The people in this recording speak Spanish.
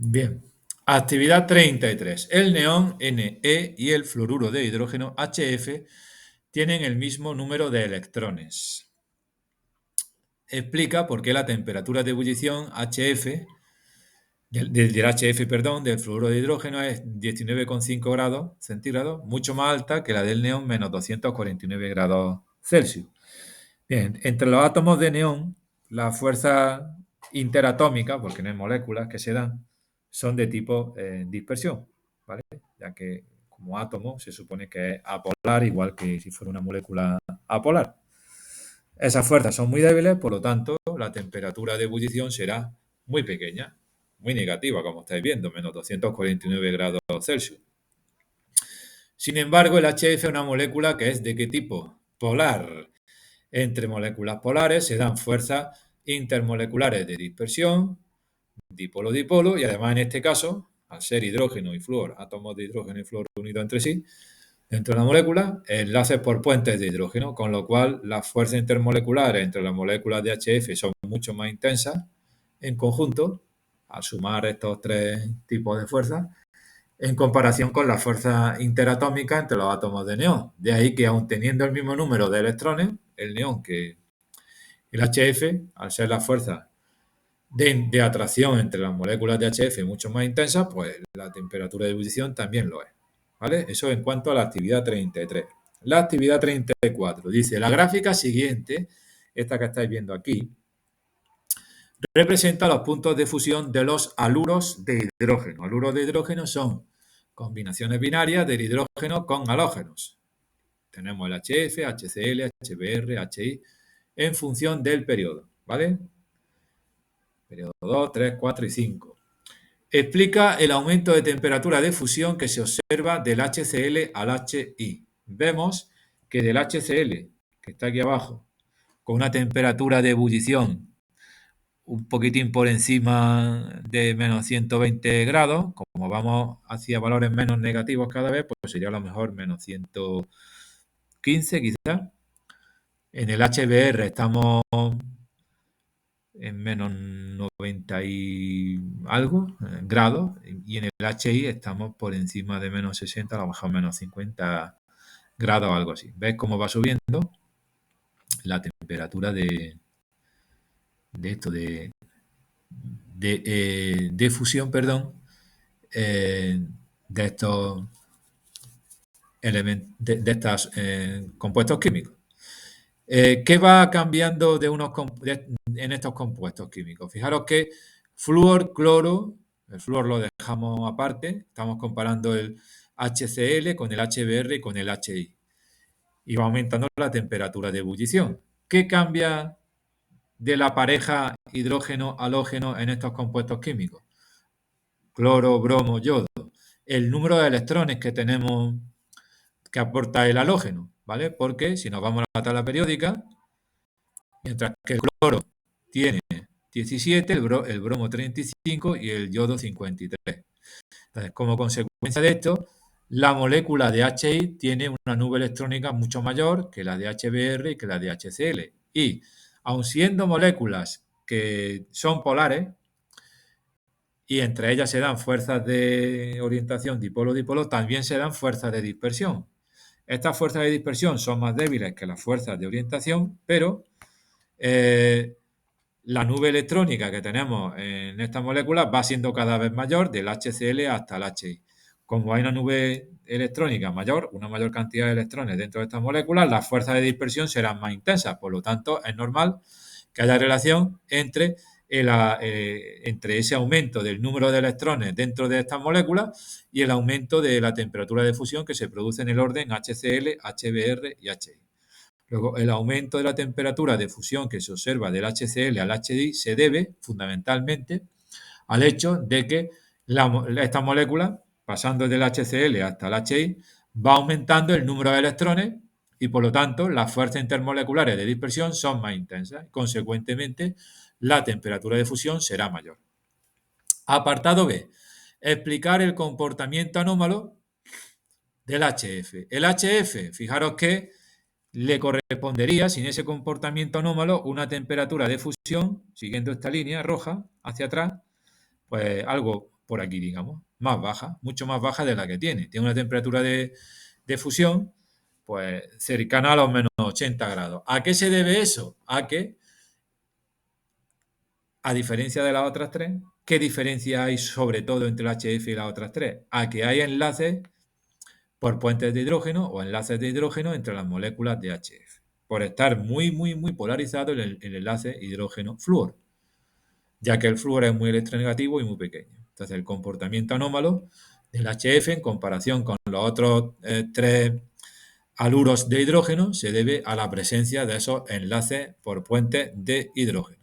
Bien. Actividad 33. El neón Ne y el fluoruro de hidrógeno HF tienen el mismo número de electrones. Explica por qué la temperatura de ebullición HF, del HF, perdón, del fluoruro de hidrógeno es 19,5 grados centígrados, mucho más alta que la del neón, menos 249 grados Celsius. Bien, entre los átomos de neón, las fuerzas interatómicas, porque no hay moléculas que se dan, son de tipo dispersión, ¿vale? Ya que como átomo se supone que es apolar, igual que si fuera una molécula apolar. Esas fuerzas son muy débiles, por lo tanto, la temperatura de ebullición será muy pequeña, muy negativa, como estáis viendo, menos 249 grados Celsius. Sin embargo, el HF es una molécula que es ¿de qué tipo? Polar. Entre moléculas polares se dan fuerzas intermoleculares de dispersión, dipolo-dipolo, y además en este caso, al ser hidrógeno y flúor, átomos de hidrógeno y flúor unidos entre sí, dentro de la molécula, enlaces por puentes de hidrógeno, con lo cual las fuerzas intermoleculares entre las moléculas de HF son mucho más intensas en conjunto, al sumar estos tres tipos de fuerzas, en comparación con la fuerza interatómica entre los átomos de neón. De ahí que, aun teniendo el mismo número de electrones, el neón que el HF, al ser la fuerza de atracción entre las moléculas de HF mucho más intensa, pues la temperatura de ebullición también lo es. ¿Vale? Eso en cuanto a la actividad 33. La actividad 34 dice: la gráfica siguiente, esta que estáis viendo aquí, representa los puntos de fusión de los haluros de hidrógeno. Haluros de hidrógeno son combinaciones binarias del hidrógeno con halógenos. Tenemos el HF, HCl, HBr, HI en función del periodo, ¿vale? Periodo 2, 3, 4 y 5. Explica el aumento de temperatura de fusión que se observa del HCl al HI. Vemos que del HCl, que está aquí abajo, con una temperatura de ebullición un poquitín por encima de menos 120 grados, como vamos hacia valores menos negativos cada vez, pues sería a lo mejor menos 115 quizás. En el HBr estamos en menos 90 y algo grados, y en el HI estamos por encima de menos 60, a lo mejor menos 50 grados o algo así. ¿Ves cómo va subiendo la temperatura de esto, de fusión, perdón, de estos elementos, de estos compuestos químicos? ¿Qué va cambiando en estos compuestos químicos? Fijaros que flúor, cloro, el flúor lo dejamos aparte, estamos comparando el HCl con el HBr y con el HI. Y va aumentando la temperatura de ebullición. ¿Qué cambia de la pareja hidrógeno-halógeno en estos compuestos químicos? Cloro, bromo, yodo. El número de electrones que tenemos que aporta el halógeno, ¿vale? Porque si nos vamos a la tabla periódica, mientras que el cloro tiene 17, el bromo 35 y el yodo 53. Entonces, como consecuencia de esto, la molécula de HI tiene una nube electrónica mucho mayor que la de HBr y que la de HCl. Y, aun siendo moléculas que son polares, y entre ellas se dan fuerzas de orientación dipolo-dipolo, también se dan fuerzas de dispersión. Estas fuerzas de dispersión son más débiles que las fuerzas de orientación, pero la nube electrónica que tenemos en estas moléculas va siendo cada vez mayor, del HCl hasta el HI. Como hay una nube electrónica mayor, una mayor cantidad de electrones dentro de estas moléculas, las fuerzas de dispersión serán más intensas. Por lo tanto, es normal que haya relación entre ese aumento del número de electrones dentro de estas moléculas y el aumento de la temperatura de fusión que se produce en el orden HCl, HBr y HI. Luego, el aumento de la temperatura de fusión que se observa del HCl al HI se debe fundamentalmente al hecho de que esta molécula, pasando del HCl hasta el HI, va aumentando el número de electrones y, por lo tanto, las fuerzas intermoleculares de dispersión son más intensas. Consecuentemente, la temperatura de fusión será mayor. Apartado B. Explicar el comportamiento anómalo del HF. El HF, fijaros que le correspondería, sin ese comportamiento anómalo, una temperatura de fusión, siguiendo esta línea roja hacia atrás, pues algo por aquí, digamos, más baja, mucho más baja de la que tiene. Tiene una temperatura de fusión pues cercana a los menos 80 grados. ¿A qué se debe eso? A que, a diferencia de las otras tres, ¿qué diferencia hay sobre todo entre el HF y las otras tres? A que hay enlaces por puentes de hidrógeno o enlaces de hidrógeno entre las moléculas de HF, por estar muy, muy, muy polarizado el enlace hidrógeno-flúor, ya que el flúor es muy electronegativo y muy pequeño. Entonces, el comportamiento anómalo del HF en comparación con los otros tres haluros de hidrógeno se debe a la presencia de esos enlaces por puentes de hidrógeno.